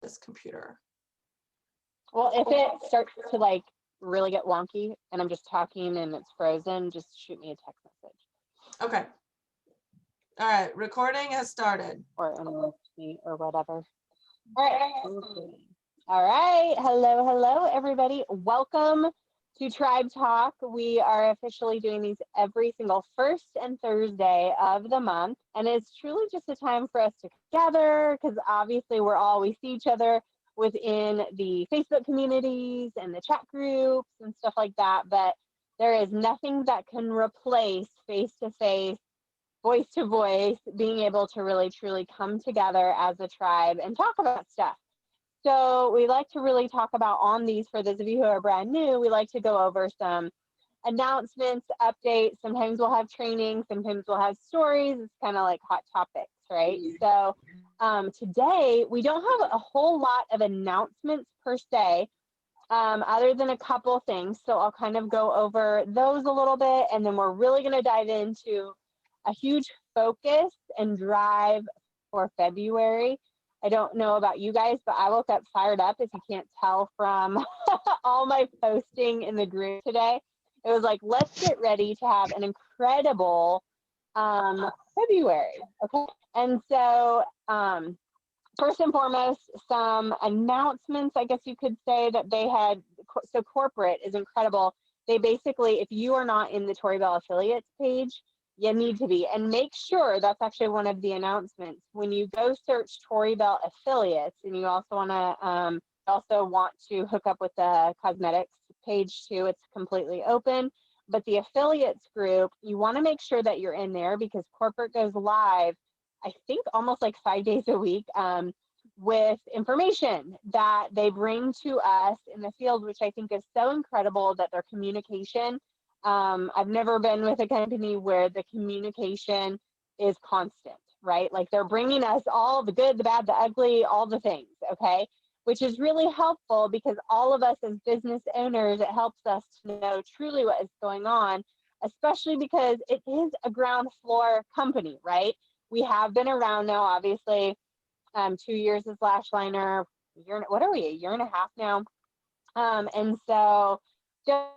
this computer. Well, if it starts to like really get wonky and I'm just talking and it's frozen, just shoot me a text message. Okay. All right, recording has started. Or me or whatever. All right. Hello, everybody. Welcome to Tribe Talk. We are officially doing these every single first and Thursday of the month. And it's truly just a time for us to gather because obviously we see each other within the Facebook communities and the chat groups and stuff like that. But there is nothing that can replace face-to-face, voice-to-voice, being able to really truly come together as a tribe and talk about stuff. So we like to really talk about on these, for those of you who are brand new, we like to go over some announcements, updates. Sometimes we'll have training, sometimes we'll have stories. It's kind of like hot topics, right? So today we don't have a whole lot of announcements per se, other than a couple things. So I'll kind of go over those a little bit, and then we're really going to dive into a huge focus and drive for February. I don't know about you guys, but I woke up fired up, if you can't tell from all my posting in the group today. It was like, let's get ready to have an incredible February, okay? And so first and foremost, some announcements, I guess you could say, that they had. So corporate is incredible. They basically, if you are not in the Tori Bell affiliates page, you need to be, and make sure that's actually one of the announcements. When you go search Tori Bell affiliates, and you also want to hook up with the cosmetics page too, it's completely open. But the affiliates group, you want to make sure that you're in there, because corporate goes live, I think, almost like 5 days a week, with information that they bring to us in the field, which I think is so incredible, that their communication, I've never been with a company where the communication is constant, right? Like, they're bringing us all the good, the bad, the ugly, all the things, okay? Which is really helpful, because all of us as business owners, it helps us to know truly what is going on, especially because it is a ground floor company, right? We have been around now, obviously, 2 years as Lash Liner, what are we, a year and a half now? And so just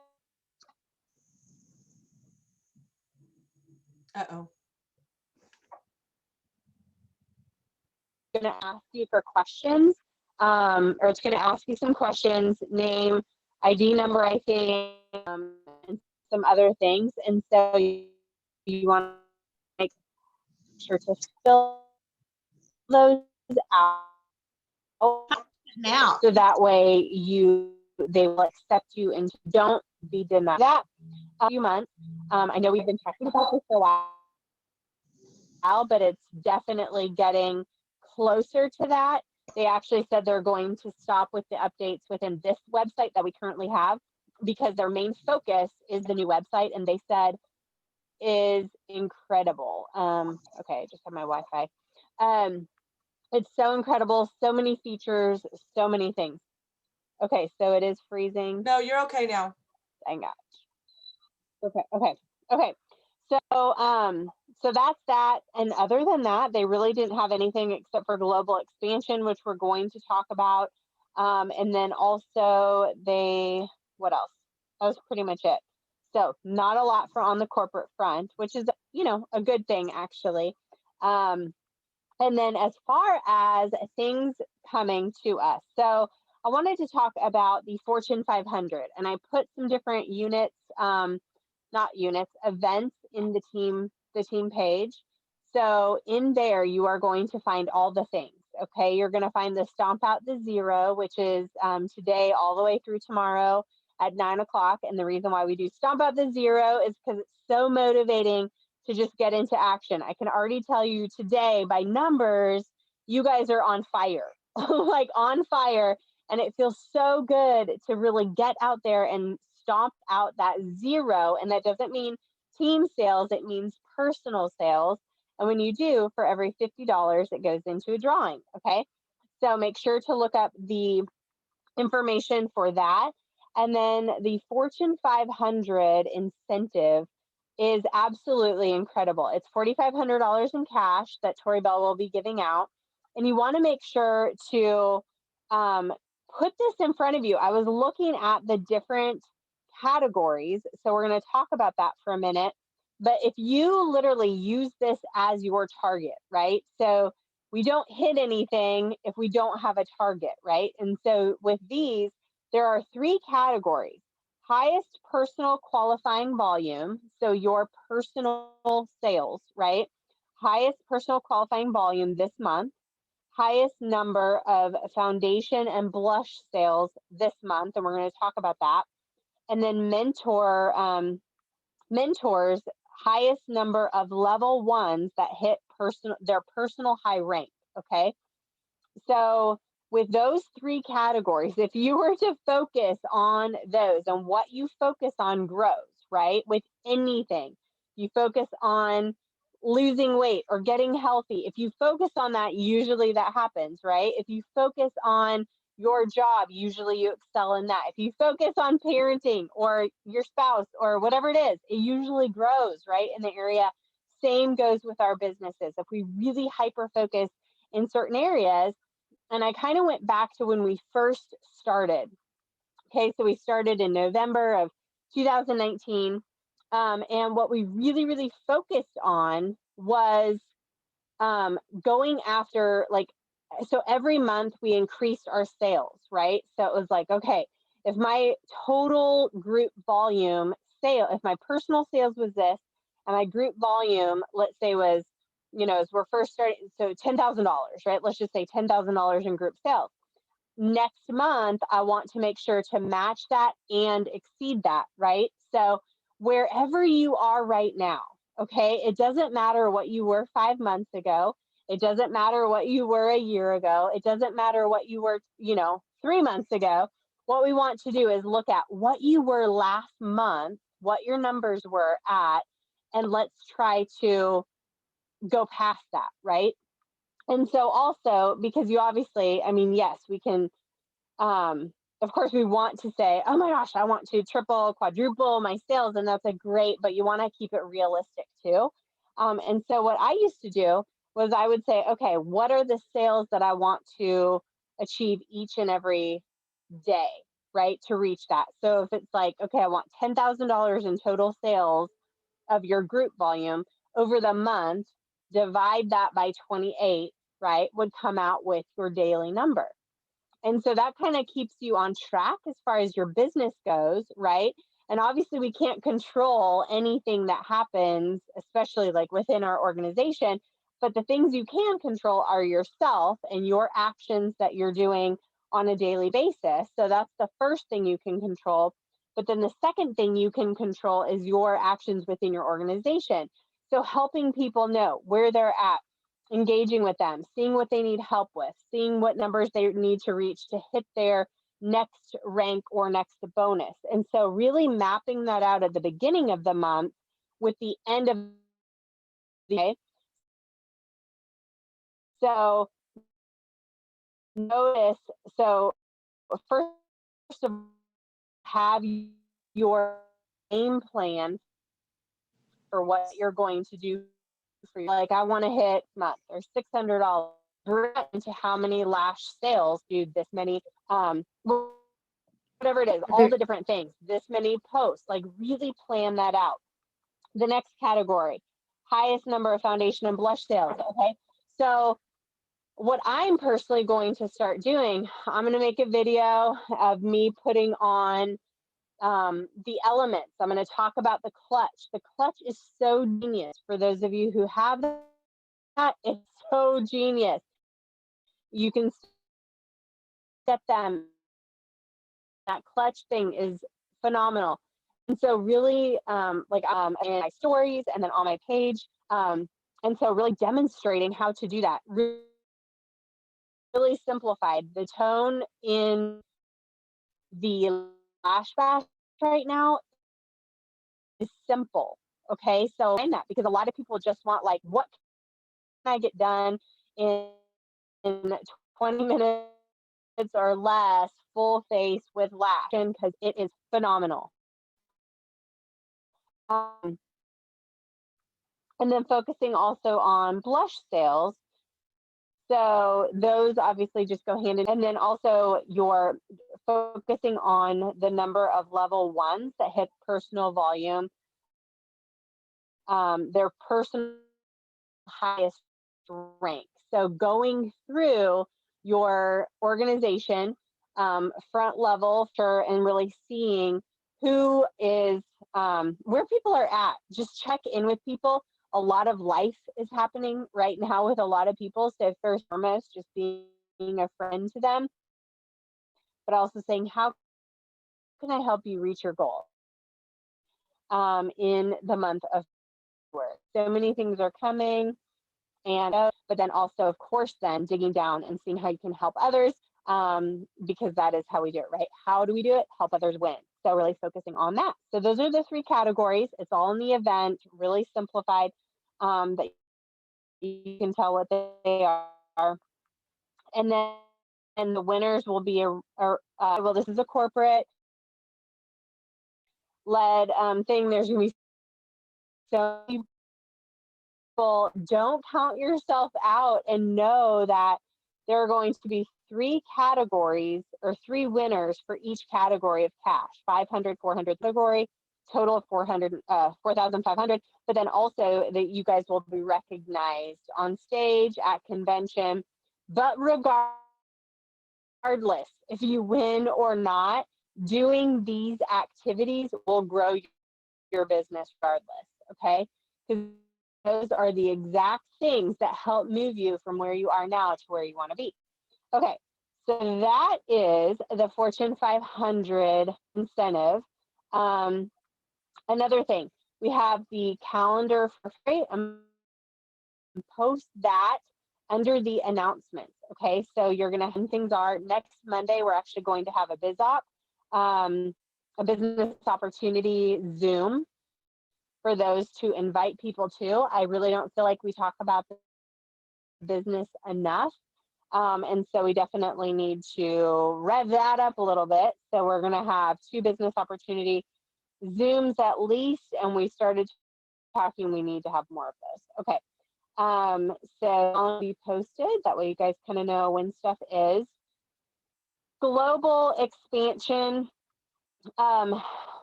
going to ask you for questions, or it's going to ask you some questions, name, ID number, I think, and some other things. And so you want to make sure to fill those out now, so that way they will accept you and don't be denied that. A few months. I know we've been talking about this for a while, but it's definitely getting closer to that. They actually said they're going to stop with the updates within this website that we currently have, because their main focus is the new website, and they said is incredible. Okay, I just have my Wi-Fi. It's so incredible, so many features, so many things. Okay, so it is freezing. No, you're okay now. Dang it. Okay. So that's that. And other than that, they really didn't have anything except for global expansion, which we're going to talk about. And then also what else? That was pretty much it. So not a lot on the corporate front, which is, a good thing, actually. And then as far as things coming to us, so I wanted to talk about the Fortune 500, and I put some different events in the team page. So in there, you are going to find all the things, okay? You're going to find the Stomp Out the Zero, which is today all the way through tomorrow at 9 o'clock. And the reason why we do Stomp Out the Zero is because it's so motivating to just get into action. I can already tell you today by numbers, you guys are on fire, like on fire. And it feels so good to really get out there and stomp out that zero. And that doesn't mean team sales, it means personal sales. And when you do, for every $50, it goes into a drawing, okay? So make sure to look up the information for that. And then the Fortune 500 incentive is absolutely incredible. It's $4,500 in cash that Tori Bell will be giving out. And you want to make sure to put this in front of you. I was looking at the different categories. So we're going to talk about that for a minute. But if you literally use this as your target, right? So we don't hit anything if we don't have a target, right? And so with these, there are 3 categories. Highest personal qualifying volume, so your personal sales, right? Highest personal qualifying volume this month. Highest number of foundation and blush sales this month, and we're going to talk about that. And then mentors, highest number of level 1s that hit their personal high rank. Okay, so with those 3 categories, if you were to focus on those and what you focus on grows, right? With anything, you focus on losing weight or getting healthy. If you focus on that, usually that happens, right? If you focus on your job, usually you excel in that. If you focus on parenting or your spouse or whatever it is, it usually grows, right? In the area. Same goes with our businesses. If we really hyper focus in certain areas, and I kind of went back to when we first started. Okay, so we started in November of 2019. And what we really, really focused on was going after, like, so every month we increased our sales, right? So it was like, okay, if my total group volume if my personal sales was this, and my group volume, let's say, was, as we're first starting, so $10,000, right? Let's just say $10,000 in group sales. Next month, I want to make sure to match that and exceed that, right? So wherever you are right now, okay, it doesn't matter what you were 5 months ago. It doesn't matter what you were a year ago. It doesn't matter what you were, 3 months ago. What we want to do is look at what you were last month, what your numbers were at, and let's try to go past that, right? And so also, because you obviously, I mean, yes, we can, of course, we want to say, oh my gosh, I want to triple, quadruple my sales, and that's a great, but you want to keep it realistic too. And so what I used to do was I would say, okay, what are the sales that I want to achieve each and every day, right, to reach that? So if it's like, okay, I want $10,000 in total sales of your group volume over the month, divide that by 28, right, would come out with your daily number. And so that kind of keeps you on track as far as your business goes, right? And obviously, we can't control anything that happens, especially like within our organization. But the things you can control are yourself and your actions that you're doing on a daily basis. So that's the first thing you can control. But then the second thing you can control is your actions within your organization. So helping people know where they're at, engaging with them, seeing what they need help with, seeing what numbers they need to reach to hit their next rank or next bonus. And so really mapping that out at the beginning of the month with the end of the day. So notice, so first of all, have your game plan for what you're going to do for you. Like, I want to hit month or $600 into how many lash sales do this many, whatever it is, all the different things, this many posts, like really plan that out. The next category, highest number of foundation and blush sales. Okay. So what I'm personally going to start doing, I'm going to make a video of me putting on the elements. I'm going to talk about the clutch. The clutch is so genius for those of you who have that. It's so genius. You can set them. That clutch thing is phenomenal. And so really, in my stories and then on my page. And so really demonstrating how to do that. Really simplified. The tone in the Lash Bash right now is simple. Okay, so I find that because a lot of people just want, like, what can I get done in 20 minutes or less, full face with lash, because it is phenomenal. And then focusing also on blush sales. So those obviously just go hand in, and then also you're focusing on the number of level ones that hit personal volume, their personal highest rank. So going through your organization, front level, sure, and really seeing who is where people are at. Just check in with people. A lot of life is happening right now with a lot of people. So first and foremost, just being a friend to them, but also saying, how can I help you reach your goal in the month of February? So many things are coming, and but then also, of course, then digging down and seeing how you can help others, because that is how we do it, right? How do we do it? Help others win. So really focusing on that. So those are the 3 categories. It's all in the event, really simplified, that you can tell what they are. And then the winners will be well, this is a corporate led thing. There's going to be so many people. Don't count yourself out, and know that there are going to be 3 categories or 3 winners for each category of cash. 500, 400 category, total of 4,500. But then also that you guys will be recognized on stage at convention. But regardless, if you win or not, doing these activities will grow your business regardless. Okay, because those are the exact things that help move you from where you are now to where you want to be. Okay, so that is the Fortune 500 incentive. Another thing, we have the calendar for free. Post that under the announcements. Okay, so you're gonna, things are next Monday, we're actually going to have a BizOp, a business opportunity Zoom for those to invite people to. I really don't feel like we talk about the business enough. And so we definitely need to rev that up a little bit. So we're going to have 2 business opportunity Zooms at least. And we started talking, we need to have more of those. Okay. So I'll be posted. That way you guys kind of know when stuff is. Global expansion.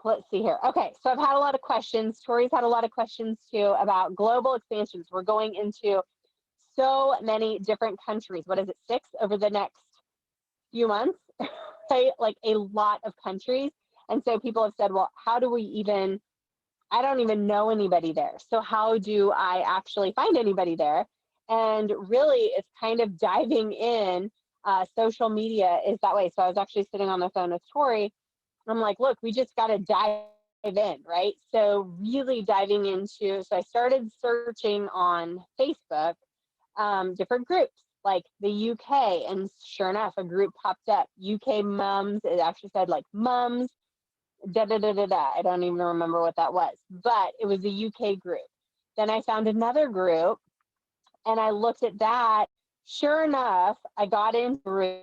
Let's see here. Okay, so I've had a lot of questions. Tori's had a lot of questions too about global expansions. We're going into so many different countries. What is it, 6 over the next few months? Right? Like a lot of countries. And so people have said, well, how do we even, I don't even know anybody there. So how do I actually find anybody there? And really, it's kind of diving in. Social media is that way. So I was actually sitting on the phone with Tori. I'm like, look, we just got to dive in, right? So really diving into, so I started searching on Facebook, different groups like the UK, and sure enough, a group popped up, UK mums. It actually said like mums, da da da da da. I don't even remember what that was, but it was a UK group. Then I found another group, and I looked at that. Sure enough, I got into group.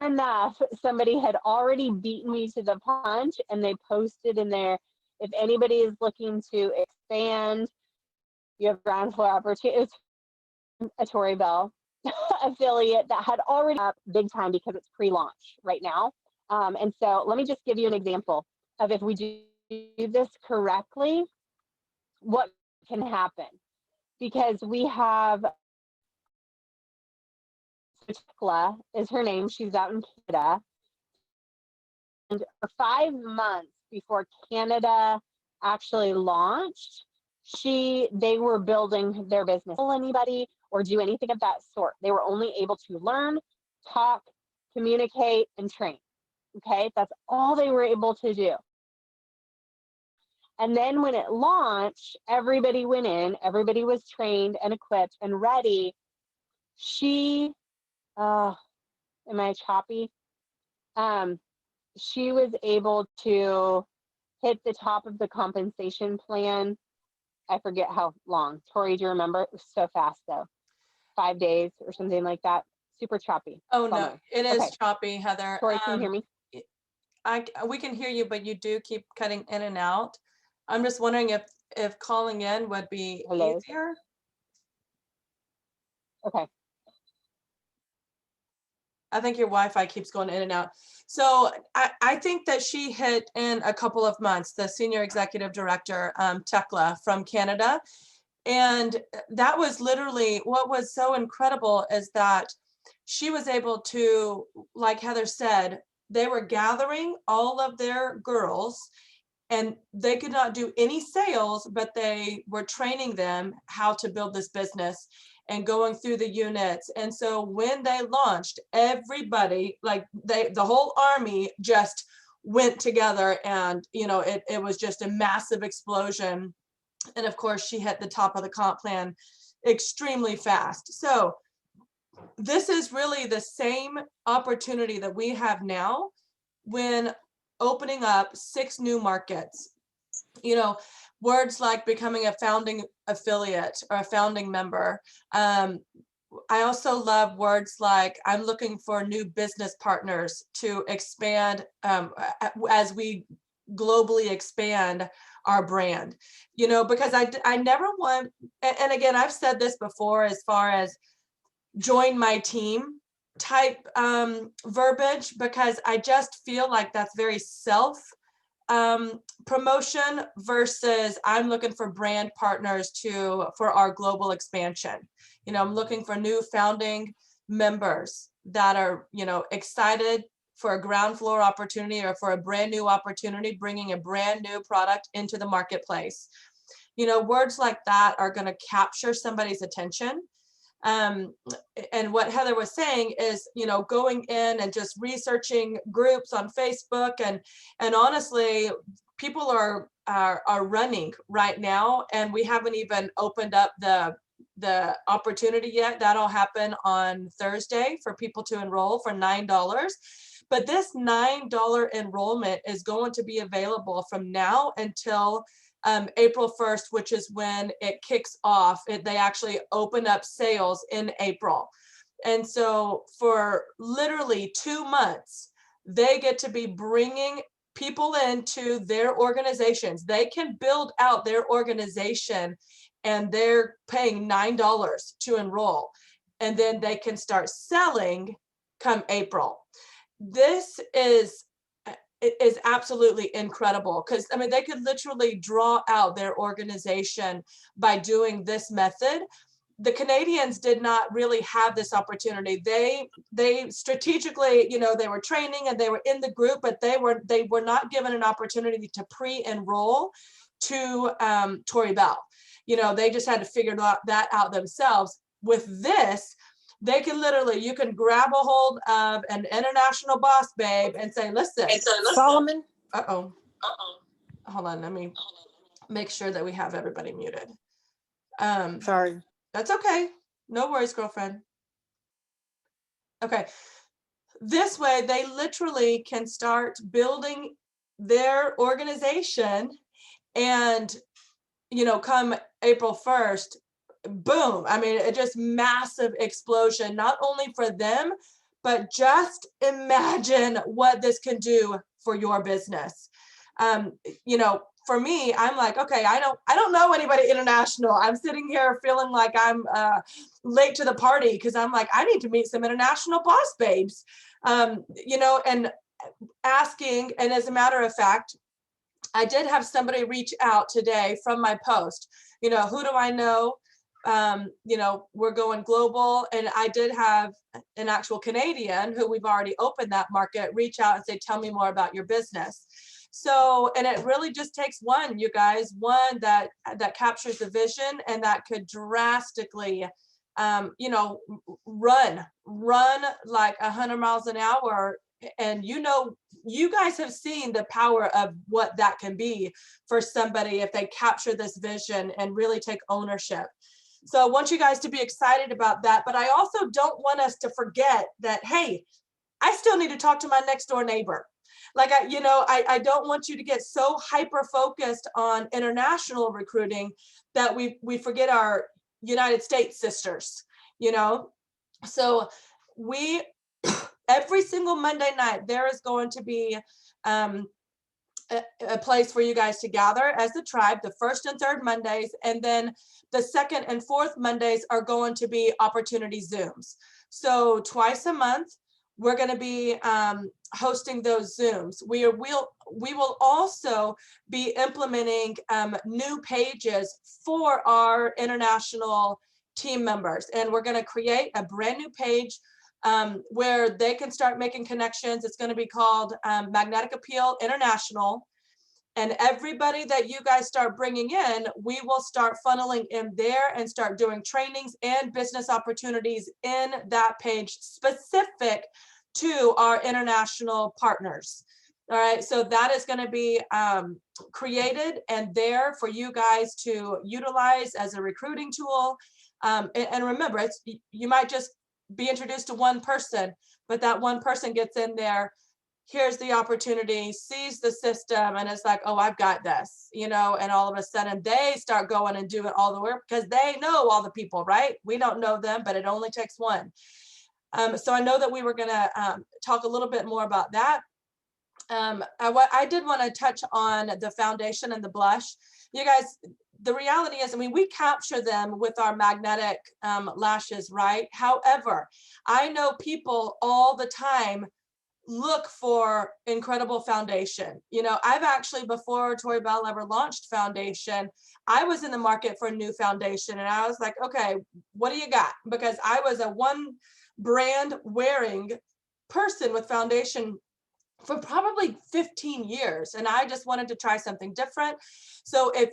Enough, somebody had already beaten me to the punch, and they posted in there, if anybody is looking to expand, you have ground floor opportunity. It's a Tori Bell affiliate that had already up big time because it's pre-launch right now. And so let me just give you an example of, if we do this correctly, what can happen. Because we have, Tekla is her name, she's out in Canada. And for 5 months before Canada actually launched, they were building their business. Anybody or do anything of that sort. They were only able to learn, talk, communicate, and train. Okay, that's all they were able to do. And then when it launched, everybody went in, everybody was trained and equipped and ready. Am I choppy? She was able to hit the top of the compensation plan. I forget how long. Tori, do you remember? It was so fast though. 5 days or something like that. Super choppy. Oh, Bummer. no, it is Okay. choppy, Heather. Tori, can you hear me? We can hear you, but you do keep cutting in and out. I'm just wondering if calling in would be Hello? easier. Okay. I think your Wi-Fi keeps going in and out. So I think that she hit in a couple of months, the senior executive director, Tekla from Canada. And that was literally what was so incredible, is that she was able to, like Heather said, they were gathering all of their girls and they could not do any sales, but they were training them how to build this business and going through the units. And so when they launched, everybody, like the whole army just went together, and it was just a massive explosion. And of course, she hit the top of the comp plan extremely fast. So this is really the same opportunity that we have now when opening up 6 new markets. Words like becoming a founding affiliate or a founding member. I also love words like, I'm looking for new business partners to expand as we globally expand our brand, because I never want, and again, I've said this before, as far as join my team type verbiage, because I just feel like that's very self promotion versus I'm looking for brand partners for our global expansion. I'm looking for new founding members that are, excited for a ground floor opportunity or for a brand new opportunity, bringing a brand new product into the marketplace. Words like that are going to capture somebody's attention. And what Heather was saying is, going in and just researching groups on Facebook, and honestly, people are running right now, and we haven't even opened up the opportunity yet. That'll happen on Thursday for people to enroll for $9. But this $9 enrollment is going to be available from now until April 1st, which is when it kicks off. They actually open up sales in April. And so for literally 2 months, they get to be bringing people into their organizations. They can build out their organization, and they're paying $9 to enroll. And then they can start selling come April. This is absolutely incredible, because they could literally draw out their organization by doing this method. The Canadians did not really have this opportunity. They strategically, they were training and they were in the group, but they were not given an opportunity to pre-enroll to Tori Bell. They just had to figure that out themselves. With this, they can literally, you can grab a hold of an international boss babe and say, listen, Solomon. hold on, let me make sure that we have everybody muted. Sorry. That's okay. No worries, girlfriend. Okay. This way, they literally can start building their organization, and, come April 1st, boom. It just massive explosion, not only for them, but just imagine what this can do for your business. For me, I'm like, okay, I don't know anybody international. I'm sitting here feeling like I'm late to the party, because I'm like, I need to meet some international boss babes, and asking. And as a matter of fact, I did have somebody reach out today from my post. Who do I know? We're going global, and I did have an actual Canadian who we've already opened that market reach out and say, tell me more about your business. So, and it really just takes one, you guys, one that captures the vision and that could drastically, run like 100 miles an hour. And you guys have seen the power of what that can be for somebody if they capture this vision and really take ownership. So I want you guys to be excited about that. But I also don't want us to forget that, hey, I still need to talk to my next door neighbor. Like, I don't want you to get so hyper focused on international recruiting that we forget our United States sisters, So every single Monday night, there is going to be a place for you guys to gather as the tribe, the first and third Mondays, and then the second and fourth Mondays are going to be opportunity Zooms. So twice a month, we're going to be hosting those Zooms. We will also be implementing new pages for our international team members, and we're going to create a brand new page where they can start making connections. It's going to be called Magnetic Appeal International. And everybody that you guys start bringing in, we will start funneling in there and start doing trainings and business opportunities in that page specific to our international partners. All right, so that is going to be created and there for you guys to utilize as a recruiting tool. And remember, you might just be introduced to one person, but that one person gets in there, here's the opportunity, sees the system, and it's like, oh, I've got this, you know, and all of a sudden they start going and doing all the work because they know all the people, right? We don't know them, but it only takes one. So I know that we were going to talk a little bit more about that. I did want to touch on the foundation and the blush. You guys, the reality is, I mean, we capture them with our magnetic lashes, right? However, I know people all the time look for incredible foundation. You know, I've actually, before Tori Bell ever launched foundation, I was in the market for a new foundation, and I was like, okay, what do you got? Because I was a one brand wearing person with foundation for probably 15 years, and I just wanted to try something different. So if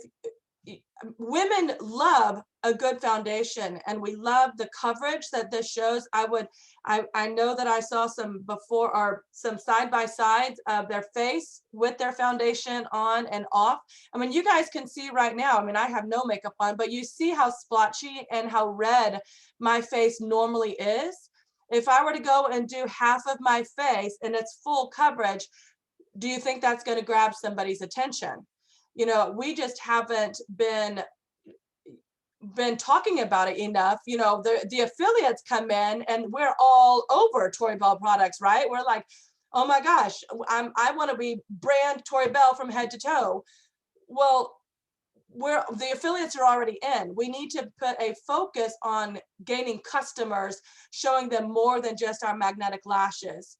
women love a good foundation and we love the coverage that this shows, I know that I saw some before or some side by sides of their face with their foundation on and off. I mean, you guys can see right now, I mean, I have no makeup on, but you see how splotchy and how red my face normally is. If I were to go and do half of my face and it's full coverage, do you think that's going to grab somebody's attention? You know, we just haven't been talking about it enough. You know, the affiliates come in and we're all over Tori Bell products, right? We're like, oh my gosh, I want to be brand Tori Bell from head to toe. Well, the affiliates are already in. We need to put a focus on gaining customers, showing them more than just our magnetic lashes.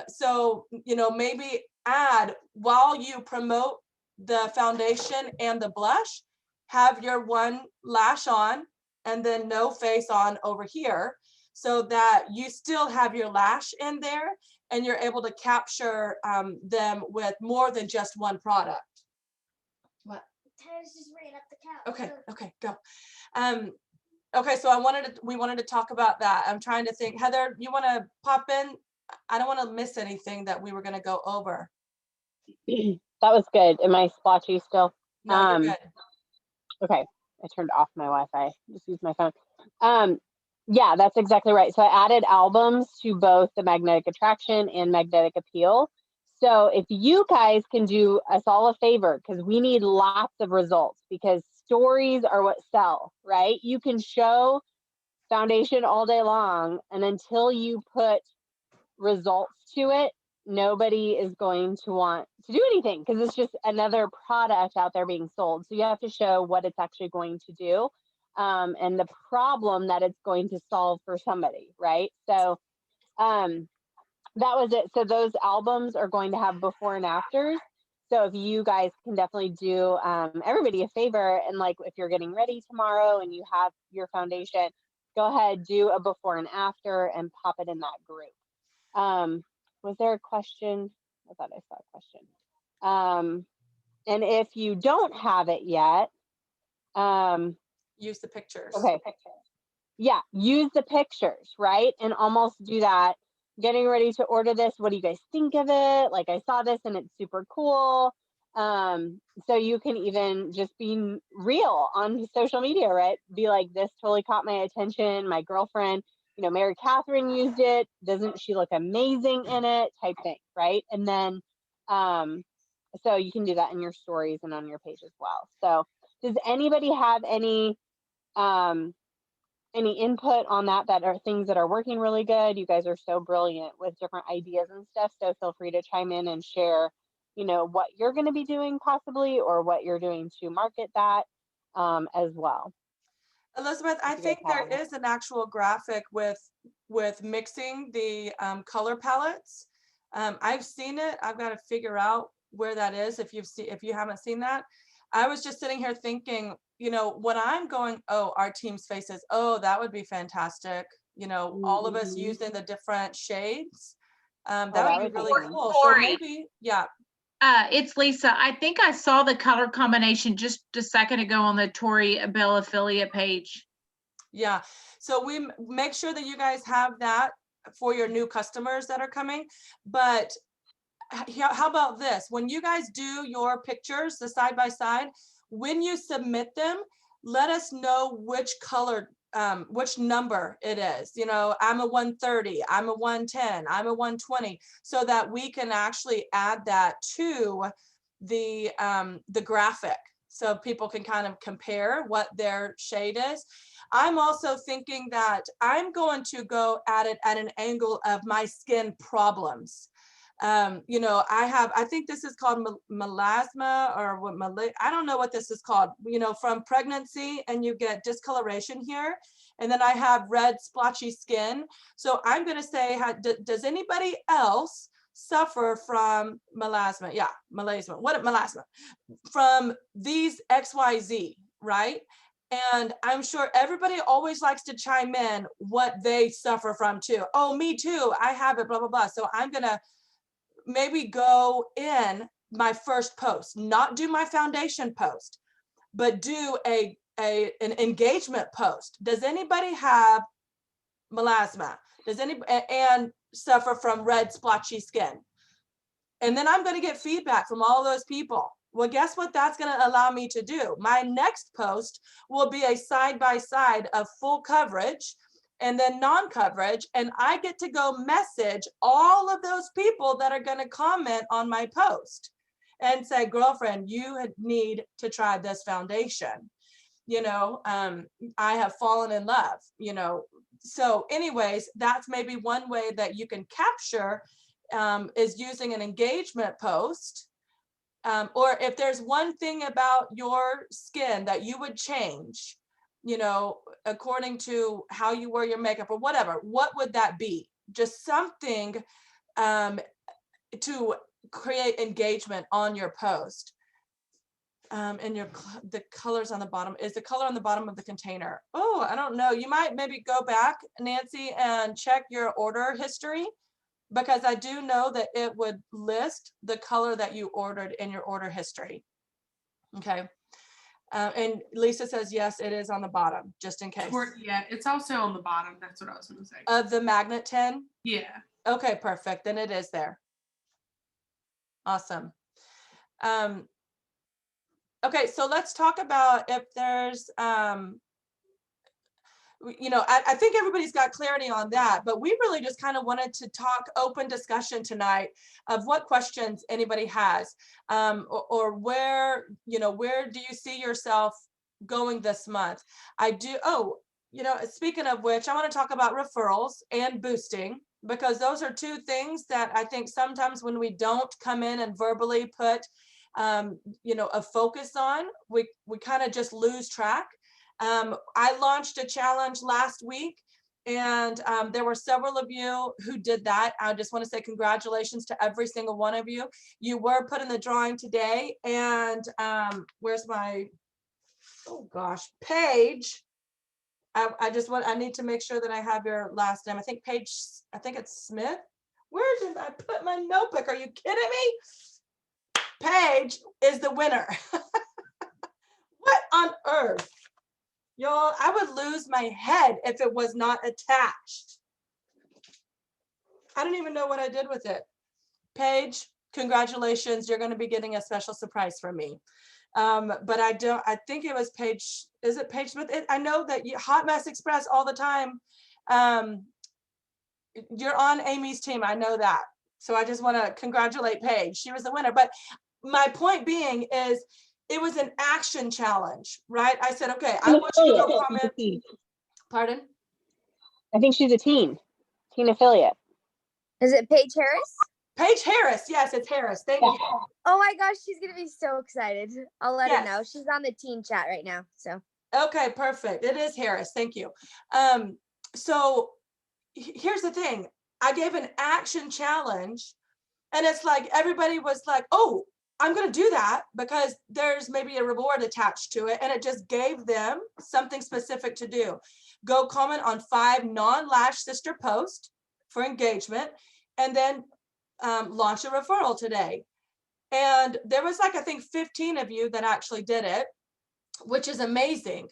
So, you know, maybe add, while you promote the foundation and the blush, have your one lash on and then no face on over here, so that you still have your lash in there and you're able to capture them with more than just one product. What? Tyler's just ran up the couch. Okay, go. Okay, so we wanted to talk about that. I'm trying to think. Heather, you want to pop in? I don't want to miss anything that we were going to go over. That was good. Am I splotchy still? No, you're good. Okay, I turned off my Wi-Fi. Just use my phone. Yeah, that's exactly right. So I added albums to both the Magnetic Attraction and Magnetic Appeal. So if you guys can do us all a favor, because we need lots of results, because stories are what sell, right? You can show foundation all day long, and until you put results to it, nobody is going to want to do anything, because it's just another product out there being sold. So you have to show what it's actually going to do, and the problem that it's going to solve for somebody, right? So that was it. So those albums are going to have before and afters. So if you guys can definitely do everybody a favor, and like if you're getting ready tomorrow and you have your foundation, go ahead, do a before and after and pop it in that group. Was there a question? I thought I saw a question. And if you don't have it yet, Use the pictures. okay, yeah, use the pictures, right? And almost do that. Getting ready to order this. What do you guys think of it? Like, I saw this and it's super cool. So you can even just be real on social media, right? Be like, this totally caught my attention. My girlfriend, you know, Mary Catherine used it. Doesn't she look amazing in it? Type thing, right? And then, so you can do that in your stories and on your page as well. So does anybody have any input on that are things that are working really good? You guys are so brilliant with different ideas and stuff, so feel free to chime in and share what you're going to be doing possibly, or what you're doing to market that as well. Elizabeth, I think there is an actual graphic with mixing the color palettes. I've seen it. I've got to figure out where that is. If you haven't seen that, I was just sitting here thinking, when I'm going, oh, our team's faces, oh, that would be fantastic. All of us using the different shades. That would be really cool. So maybe, yeah. It's Lisa. I think I saw the color combination just a second ago on the Tori Bell affiliate page. Yeah. So we make sure that you guys have that for your new customers that are coming. But how about this? When you guys do your pictures, the side by side, when you submit them, let us know which color, which number it is. I'm a 130, I'm a 110, I'm a 120, so that we can actually add that to the graphic, so people can kind of compare what their shade is. I'm also thinking that I'm going to go at it at an angle of my skin problems. I think this is called melasma, or what, I don't know what this is called, from pregnancy, and you get discoloration here. And then I have red splotchy skin. So I'm going to say, does anybody else suffer from melasma? Yeah, melasma. What melasma? From these XYZ, right? And I'm sure everybody always likes to chime in what they suffer from too. Oh, me too. I have it, blah, blah, blah. So I'm going to maybe go in my first post, not do my foundation post, but do an engagement post. Does anybody have melasma? Does anybody and suffer from red splotchy skin? And then I'm going to get feedback from all those people. Well, guess what that's going to allow me to do? My next post will be a side-by-side of full coverage and then non-coverage, and I get to go message all of those people that are going to comment on my post and say, girlfriend, you need to try this foundation. I have fallen in love, So anyways, that's maybe one way that you can capture, is using an engagement post. Or if there's one thing about your skin that you would change, according to how you wear your makeup or whatever, what would that be? Just something to create engagement on your post. And the colors on the bottom, is the color on the bottom of the container. Oh, I don't know. You might maybe go back, Nancy, and check your order history, because I do know that it would list the color that you ordered in your order history. Okay. And Lisa says, yes, it is on the bottom, just in case. Yeah, it's also on the bottom. That's what I was going to say. Of the magnet tin? Yeah. Okay, perfect. Then it is there. Awesome. Okay, so let's talk about if there's, I think everybody's got clarity on that, but we really just kind of wanted to talk open discussion tonight of what questions anybody has, or where do you see yourself going this month? Speaking of which, I want to talk about referrals and boosting, because those are two things that I think sometimes when we don't come in and verbally put, a focus on, we kind of just lose track. I launched a challenge last week, and there were several of you who did that. I just want to say congratulations to every single one of you. You were put in the drawing today, and where's my, oh gosh, Paige. I need to make sure that I have your last name. I think Paige, I think it's Smith. Where did I put my notebook? Are you kidding me? Paige is the winner. What on earth? Y'all, I would lose my head if it was not attached. I don't even know what I did with it. Paige, congratulations. You're going to be getting a special surprise from me. But I think it was Paige. Is it Paige Smith? I know that Hot Mess Express all the time. You're on Amy's team. I know that. So I just want to congratulate Paige. She was the winner. But my point being is, it was an action challenge, right? I said, okay, I want you to go comment. Pardon? I think she's a teen affiliate. Is it Paige Harris? Paige Harris. Yes, it's Harris. Thank you. Oh my gosh, she's gonna be so excited. I'll let her Yes. know. She's on the teen chat right now. So Okay, perfect. It is Harris. Thank you. So here's the thing. I gave an action challenge, and it's like everybody was like, oh, I'm going to do that because there's maybe a reward attached to it. And it just gave them something specific to do. Go comment on 5 non-Lash Sister posts for engagement, and then launch a referral today. And there was like, I think 15 of you that actually did it, which is amazing.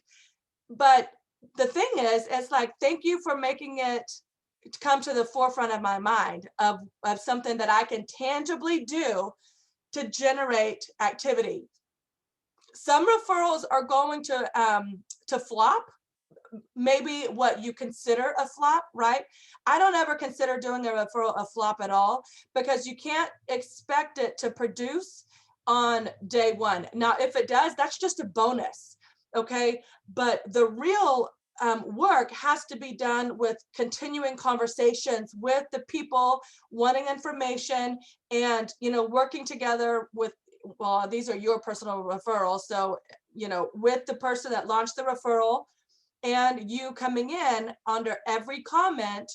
But the thing is, it's like, thank you for making it come to the forefront of my mind of something that I can tangibly do to generate activity. Some referrals are going to flop, maybe what you consider a flop, right? I don't ever consider doing a referral a flop at all, because you can't expect it to produce on day one. Now, if it does, that's just a bonus, okay? But the real work has to be done with continuing conversations with the people wanting information, and, you know, working together with, well, these are your personal referrals. So, you know, with the person that launched the referral, and you coming in under every comment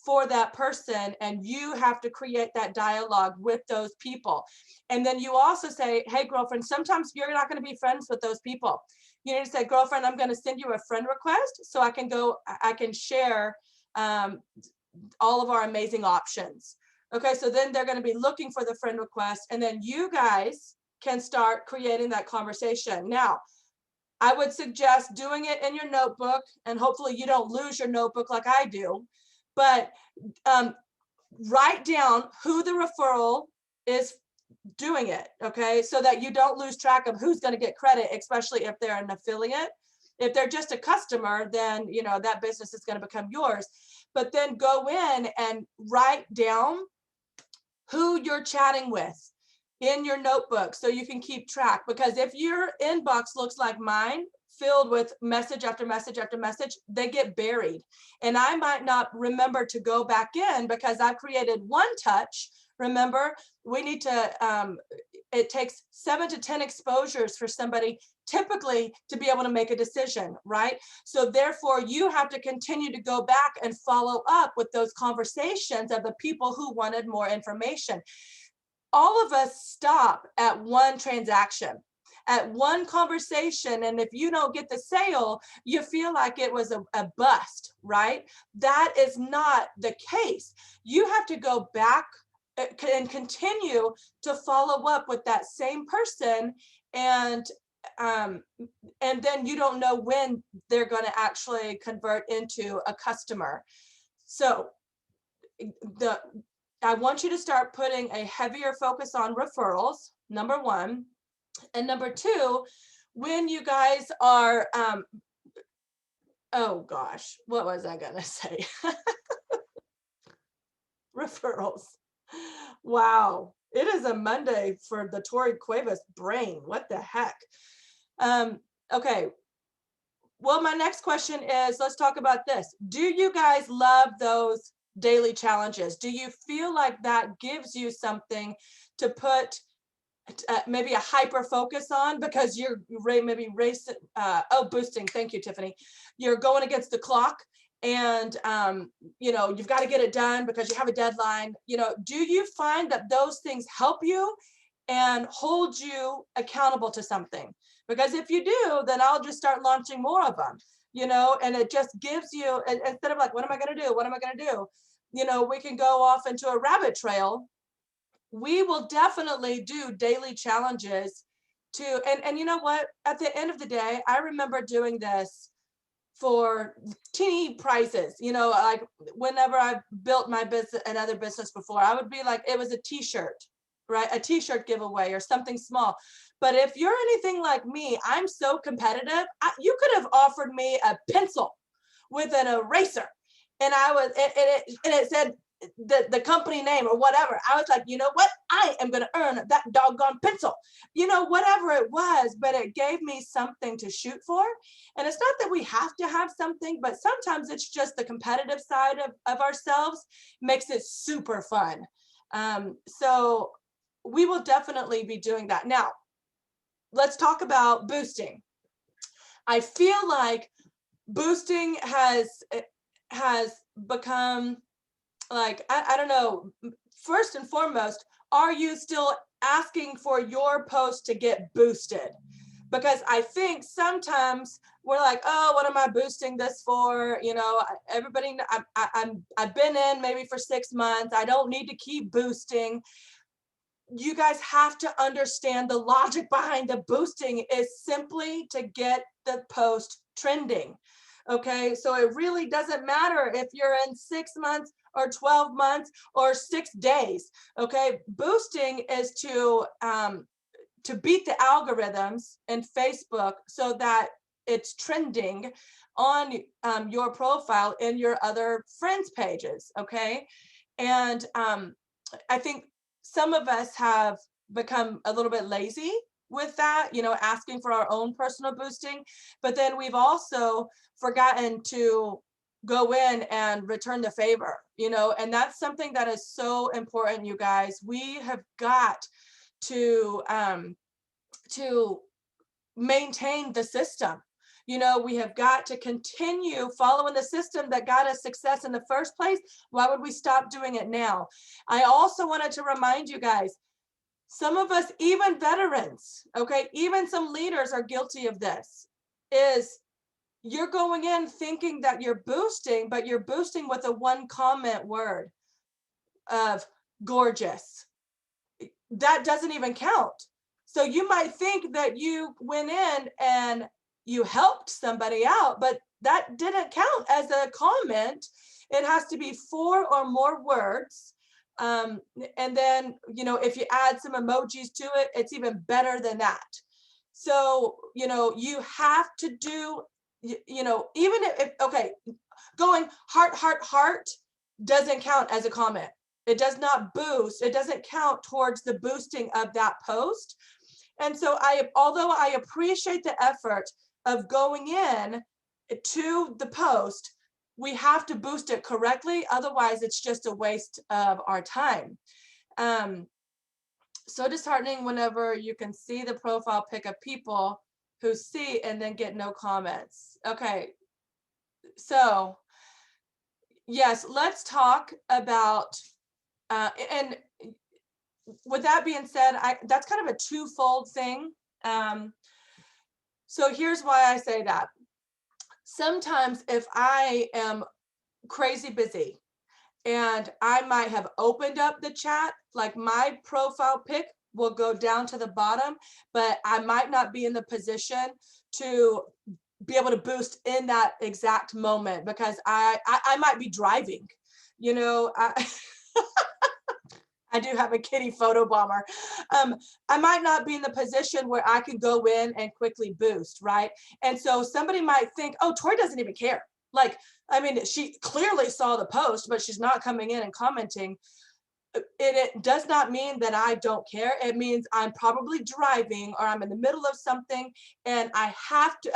for that person, and you have to create that dialogue with those people. And then you also say, hey, girlfriend, sometimes you're not going to be friends with those people. You need to say, girlfriend, I'm going to send you a friend request so I can share all of our amazing options. Okay, so then they're going to be looking for the friend request, and then you guys can start creating that conversation. Now, I would suggest doing it in your notebook, and hopefully you don't lose your notebook like I do, but write down who the referral is doing it, okay? So that you don't lose track of who's going to get credit, especially if they're an affiliate. If they're just a customer, then, you know, that business is going to become yours. But then go in and write down who you're chatting with in your notebook so you can keep track. Because if your inbox looks like mine, filled with message after message after message, they get buried. And I might not remember to go back in because I've created one touch. Remember, we need to, it takes 7 to 10 exposures for somebody typically to be able to make a decision, right? So therefore, you have to continue to go back and follow up with those conversations of the people who wanted more information. All of us stop at one transaction, at one conversation, and if you don't get the sale, you feel like it was a bust, right? That is not the case. You have to go back and continue to follow up with that same person, and then you don't know when they're going to actually convert into a customer. So I want you to start putting a heavier focus on referrals, number one. And number two, when you guys are, oh gosh, what was I gonna say? Referrals. Wow, it is a Monday for the Tori Cuevas brain. What the heck? Okay. Well, my next question is, let's talk about this. Do you guys love those daily challenges? Do you feel like that gives you something to put maybe a hyper focus on, because you're maybe racing, boosting, thank you, Tiffany. You're going against the clock, and you know, you've got to get it done because you have a deadline. You know, do you find that those things help you and hold you accountable to something? Because if you do, then I'll just start launching more of them, you know, and it just gives you, instead of like, what am I going to do? What am I going to do? You know, we can go off into a rabbit trail. We will definitely do daily challenges to, and you know what, at the end of the day, I remember doing this for teeny prizes. You know, like whenever I built my business, another business before, I would be like, it was a t-shirt, right? A t-shirt giveaway or something small. But if you're anything like me, I'm so competitive. You could have offered me a pencil with an eraser, and I was, and it said the company name or whatever. I was like, you know what? I am going to earn that doggone pencil, you know, whatever it was, but it gave me something to shoot for. And it's not that we have to have something, but sometimes it's just the competitive side of ourselves makes it super fun. So we will definitely be doing that. Now, let's talk about boosting. I feel like boosting has become like, I don't know, first and foremost, are you still asking for your post to get boosted? Because I think sometimes we're like, oh, what am I boosting this for? You know, everybody, I've been in maybe for 6 months. I don't need to keep boosting. You guys have to understand the logic behind the boosting is simply to get the post trending. Okay, so it really doesn't matter if you're in 6 months or 12 months or 6 days. Okay, boosting is to beat the algorithms in Facebook so that it's trending on your profile in your other friends pages. Okay, and I think some of us have become a little bit lazy with that, you know, asking for our own personal boosting, but then we've also forgotten to go in and return the favor, you know, and that's something that is so important, you guys. We have got to maintain the system. You know, we have got to continue following the system that got us success in the first place. Why would we stop doing it now? I also wanted to remind you guys, some of us, even veterans, okay, even some leaders are guilty of this, is you're going in thinking that you're boosting, but you're boosting with a 1 comment word of gorgeous. That doesn't even count. So you might think that you went in and you helped somebody out, but that didn't count as a comment. It has to be 4 or more words. And then, you know, if you add some emojis to it, it's even better than that. So, you know, you have to do, you know, even if, okay, going heart, heart, heart doesn't count as a comment. It does not boost. It doesn't count towards the boosting of that post. And so although I appreciate the effort of going in to the post, we have to boost it correctly. Otherwise, it's just a waste of our time. So disheartening whenever you can see the profile pic of people who see and then get no comments. Okay, so yes, let's talk about, and with that being said, that's kind of a twofold thing. So here's why I say that. Sometimes if I am crazy busy and I might have opened up the chat, like my profile pic will go down to the bottom, but I might not be in the position to be able to boost in that exact moment because I might be driving, you know. I do have a kitty photo bomber. I might not be in the position where I can go in and quickly boost, right? And so somebody might think, oh, Tori doesn't even care. Like, I mean, she clearly saw the post, but she's not coming in and commenting. It does not mean that I don't care. It means I'm probably driving or I'm in the middle of something and I have to,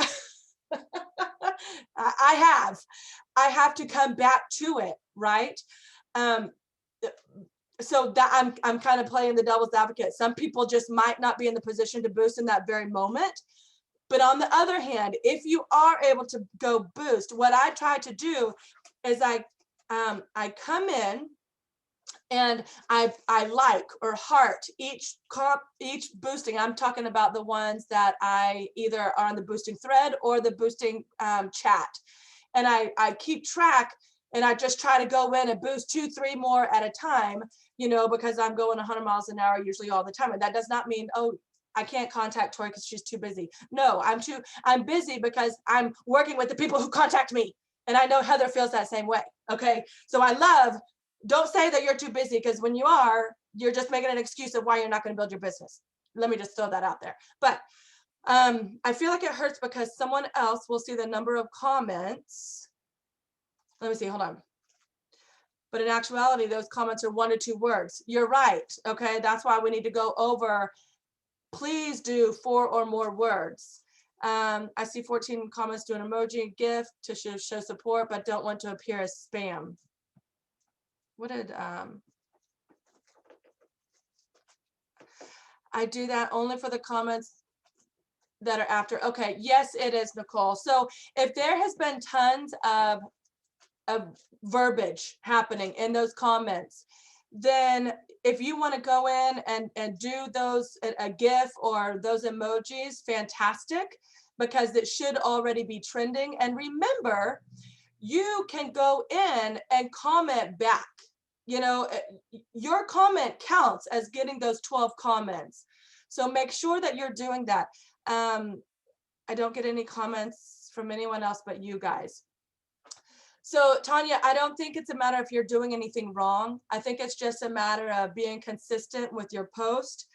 I have to come back to it, right? So that I'm kind of playing the devil's advocate. Some people just might not be in the position to boost in that very moment. But on the other hand, if you are able to go boost, what I try to do is I come in and I like or heart each boosting. I'm talking about the ones that I either are on the boosting thread or the boosting chat. And I keep track and I just try to go in and boost 2, 3 more at a time, you know, because I'm going 100 miles an hour usually all the time. And that does not mean, oh, I can't contact Tori because she's too busy. No, I'm busy because I'm working with the people who contact me. And I know Heather feels that same way. Okay. So don't say that you're too busy because when you are, you're just making an excuse of why you're not going to build your business. Let me just throw that out there. But I feel like it hurts because someone else will see the number of comments. Let me see, hold on. But in actuality, those comments are 1 to 2 words. You're right, okay? That's why we need to go over, please do 4 or more words. I see 14 comments do an emoji GIF to show support, but don't want to appear as spam. What did, I do that only for the comments that are after. Okay, yes, it is, Nicole. So if there has been tons of verbiage happening in those comments, then if you want to go in and do those, a GIF or those emojis, fantastic, because it should already be trending. And remember, you can go in and comment back. You know, your comment counts as getting those 12 comments. So make sure that you're doing that. I don't get any comments from anyone else but you guys. So Tanya, I don't think it's a matter if you're doing anything wrong. I think it's just a matter of being consistent with your post.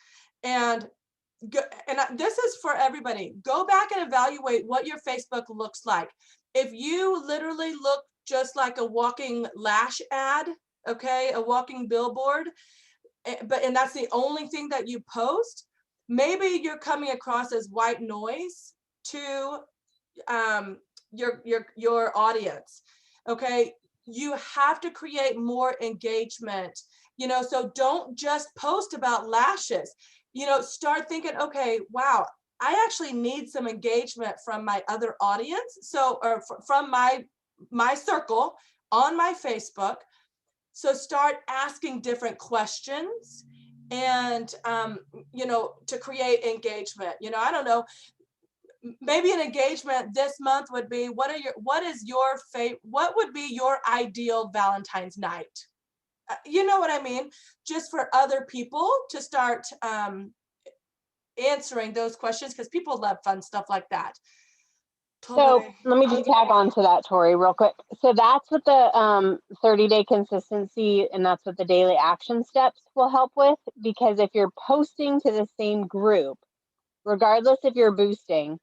And this is for everybody. Go back and evaluate what your Facebook looks like. If you literally look just like a walking lash ad, okay, a walking billboard, and that's the only thing that you post, maybe you're coming across as white noise to your audience. Okay, you have to create more engagement, you know, so don't just post about lashes, you know, start thinking, okay, wow, I actually need some engagement from my other audience. So, or from my circle on my Facebook. So start asking different questions and, you know, to create engagement. You know, I don't know, maybe an engagement this month would be, what would be your ideal Valentine's night? You know what I mean? Just for other people to start answering those questions, because people love fun stuff like that. So let me just tag on to that, Tori, real quick. So that's what the 30-day consistency, and that's what the daily action steps will help with, because if you're posting to the same group, regardless if you're boosting,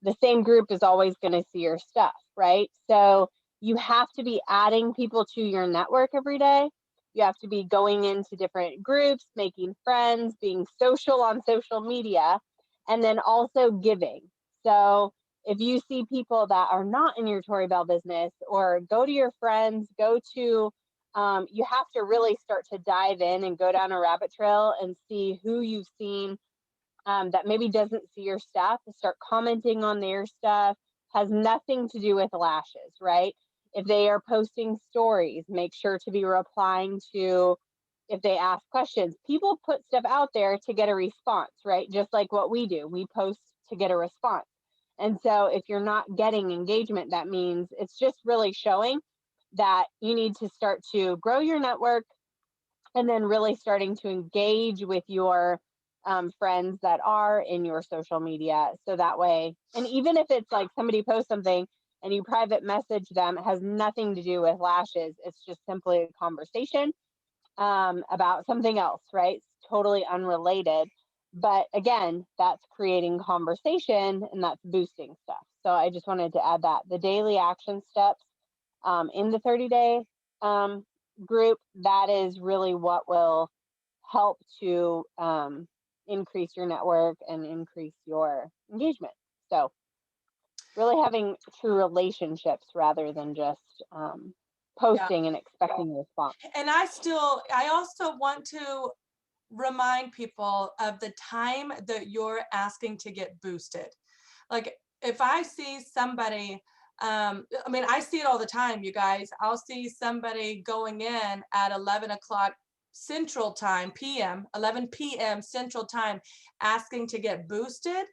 the same group is always going to see your stuff, right? So you have to be adding people to your network every day. You have to be going into different groups, making friends, being social on social media, and then also giving. So if you see people that are not in your Tori Bell business, or go to your friends, you have to really start to dive in and go down a rabbit trail and see who you've seen that maybe doesn't see your stuff, to start commenting on their stuff. Has nothing to do with lashes, right? If they are posting stories, make sure to be replying to, if they ask questions. People put stuff out there to get a response, right? Just like what we do, we post to get a response. And so if you're not getting engagement, that means it's just really showing that you need to start to grow your network, and then really starting to engage with your friends that are in your social media. So that way, and even if it's like somebody posts something and you private message them, it has nothing to do with lashes. It's just simply a conversation about something else, right? It's totally unrelated. But again, that's creating conversation, and that's boosting stuff. So I just wanted to add that. The daily action steps in the 30-day group, that is really what will help to increase your network and increase your engagement. So really having true relationships rather than just posting and expecting a response. And I also want to remind people of the time that you're asking to get boosted. Like if I see somebody, I mean, I see it all the time, you guys. I'll see somebody going in at 11 o'clock Central Time, 11 p.m. Central Time, asking to get boosted.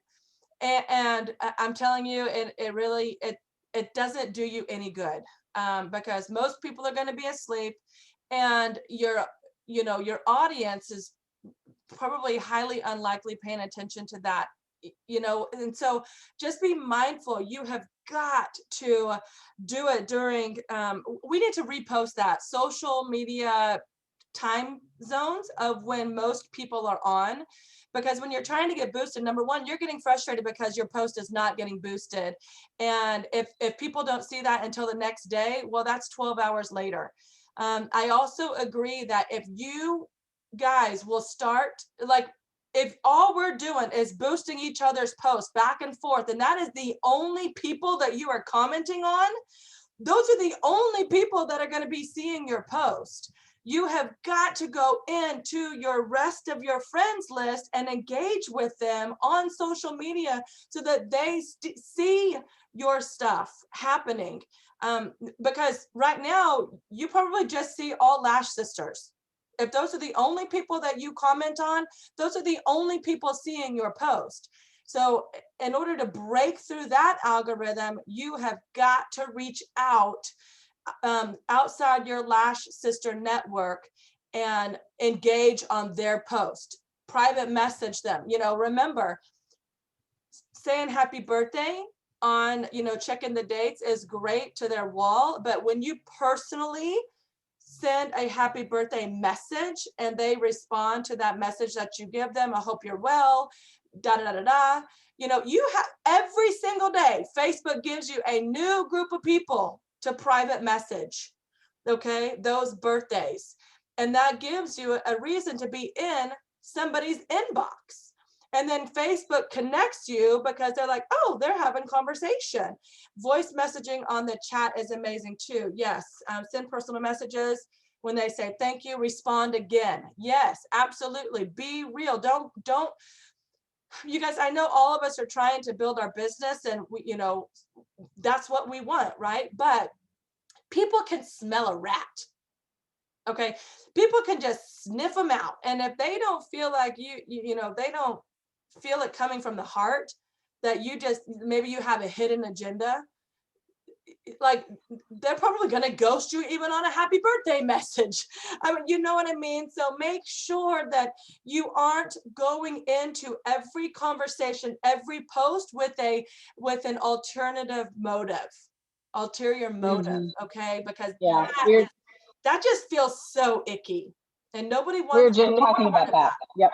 And I'm telling you, it really doesn't do you any good, because most people are going to be asleep, and your audience is probably highly unlikely paying attention to that, you know. And so just be mindful. You have got to do it during, we need to repost that social media time zones of when most people are on, because when you're trying to get boosted, number one, you're getting frustrated because your post is not getting boosted. And if people don't see that until the next day, well, that's 12 hours later. I also agree that if you guys will start, like, if all we're doing is boosting each other's posts back and forth, and that is the only people that you are commenting on, those are the only people that are going to be seeing your post. you have got to go into your rest of your friends list and engage with them on social media so that they see your stuff happening. Because right now you probably just see all Lash Sisters. If those are the only people that you comment on, those are the only people seeing your post. So in order to break through that algorithm, you have got to reach out outside your Lash Sister network and engage on their post. Private message them. Remember, saying happy birthday on, checking the dates is great to their wall, but when you personally send a happy birthday message and they respond to that message that you give them, I hope you're well, da da da da. You have every single day, Facebook gives you a new group of people to private message, okay, those birthdays. And that gives you a reason to be in somebody's inbox. And then Facebook connects you because they're like, oh, they're having conversation. Voice messaging on the chat is amazing too. Yes, send personal messages. When they say thank you, respond again. Yes, absolutely. Be real. Don't, you guys, I know all of us are trying to build our business and we, that's what we want, right? But people can smell a rat. Okay, people can just sniff them out. And if they don't feel like they don't feel it coming from the heart, that maybe you have a hidden agenda, like they're probably going to ghost you even on a happy birthday message. I mean, you know what I mean? So make sure that you aren't going into every conversation, every post with an ulterior motive, okay? Because Yeah, that just feels so icky, and nobody wants. We were just talking about that. Yep.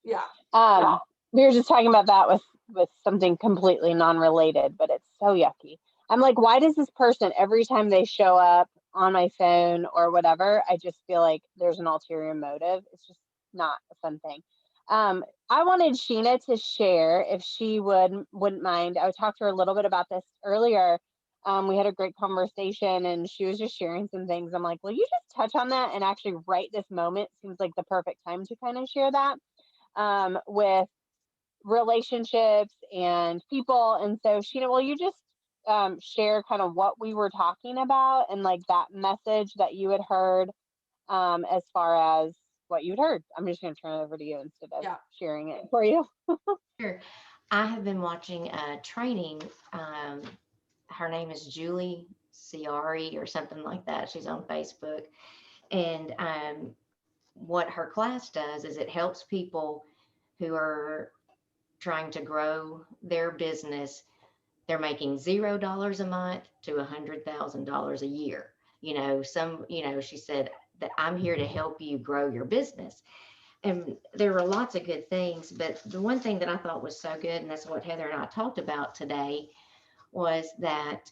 Yeah. We were just talking about that with something completely non-related, but it's so yucky. I'm like, why does this person, every time they show up on my phone or whatever, I just feel like there's an ulterior motive. It's just not a fun thing. I wanted Sheena to share, if she wouldn't mind. I talked to her a little bit about this earlier. We had a great conversation and she was just sharing some things. I'm like, will you just touch on that and actually right this moment? Seems like the perfect time to kind of share that with relationships and people. And so Sheena, will you just share kind of what we were talking about and like that message that you had heard as far as what you'd heard? I'm just going to turn it over to you instead of sharing it for you. Sure. I have been watching a training. Her name is Julie Ciari or something like that. She's on Facebook. And what her class does is it helps people who are trying to grow their business. They're making $0 a month to $100,000 a year. She said that I'm here to help you grow your business. And there were lots of good things, but the one thing that I thought was so good, and that's what Heather and I talked about today, was that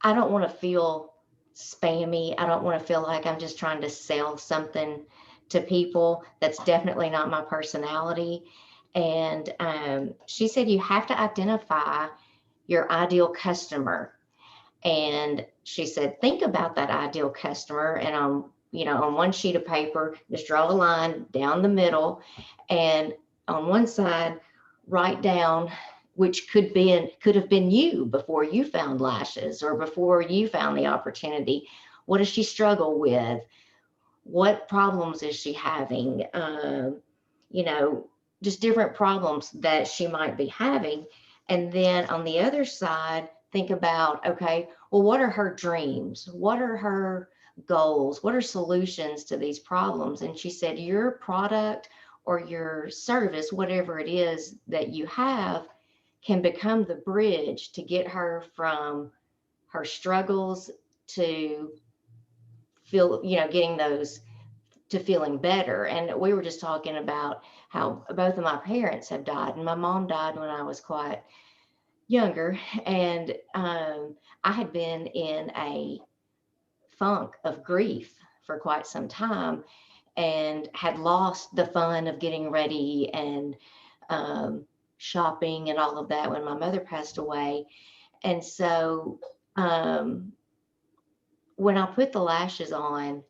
I don't want to feel spammy. I don't want to feel like I'm just trying to sell something to people. That's definitely not my personality. And she said you have to identify your ideal customer. And she said, think about that ideal customer, and on one sheet of paper, just draw a line down the middle, and on one side, write down which could have been you before you found lashes or before you found the opportunity. What does she struggle with? What problems is she having? Just different problems that she might be having. And then on the other side, think about, okay, well, what are her dreams? What are her goals? What are solutions to these problems? And she said, your product or your service, whatever it is that you have, can become the bridge to get her from her struggles to getting those to feeling better. And we were just talking about how both of my parents have died, and my mom died when I was quite younger. And I had been in a funk of grief for quite some time and had lost the fun of getting ready and shopping and all of that when my mother passed away. And so when I put the lashes on,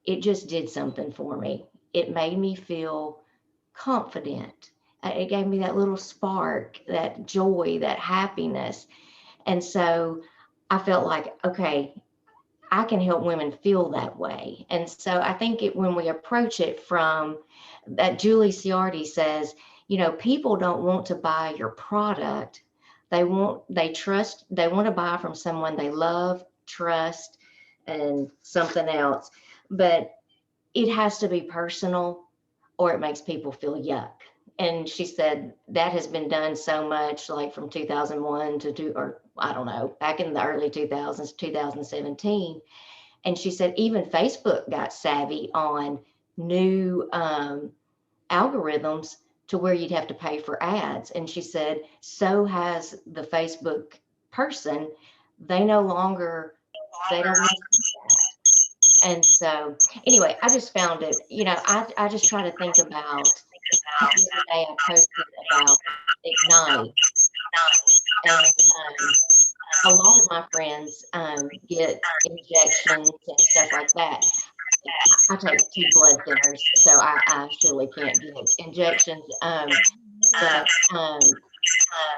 it just did something for me. It made me feel confident. It gave me that little spark, that joy, that happiness. And so I felt like, okay, I can help women feel that way. And so I think when we approach it from that, Julie Ciardi says, people don't want to buy your product. They want to buy from someone they love, trust, and something else. But it has to be personal or it makes people feel yuck. And she said that has been done so much, like from 2001 or I don't know, back in the early 2000s, 2017. And she said even Facebook got savvy on new algorithms to where you'd have to pay for ads. And she said, so has the Facebook person. They don't want that. And so anyway, I just found it, I just try to think about the other day I posted about Ignite. And a lot of my friends get injections and stuff like that. I take 2 blood thinners, so I surely can't get injections. But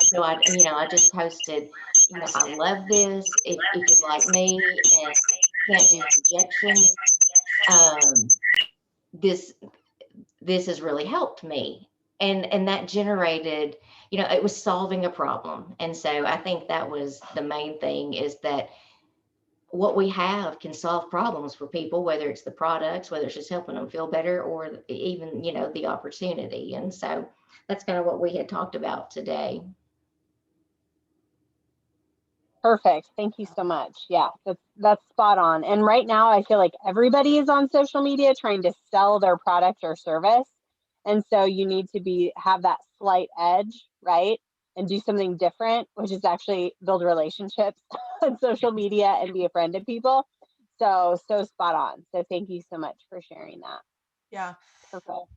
so I just posted, I love this. If you're like me and can't do injections, this has really helped me. And that generated, it was solving a problem. And so I think that was the main thing, is that what we have can solve problems for people, whether it's the products, whether it's just helping them feel better, or even, the opportunity. And so that's kind of what we had talked about today. Perfect. Thank you so much. Yeah, that's spot on. And right now I feel like everybody is on social media trying to sell their product or service. And so you need to have that slight edge, right? And do something different, which is actually build relationships on social media and be a friend to people. So spot on. So thank you so much for sharing that. Yeah. Perfect.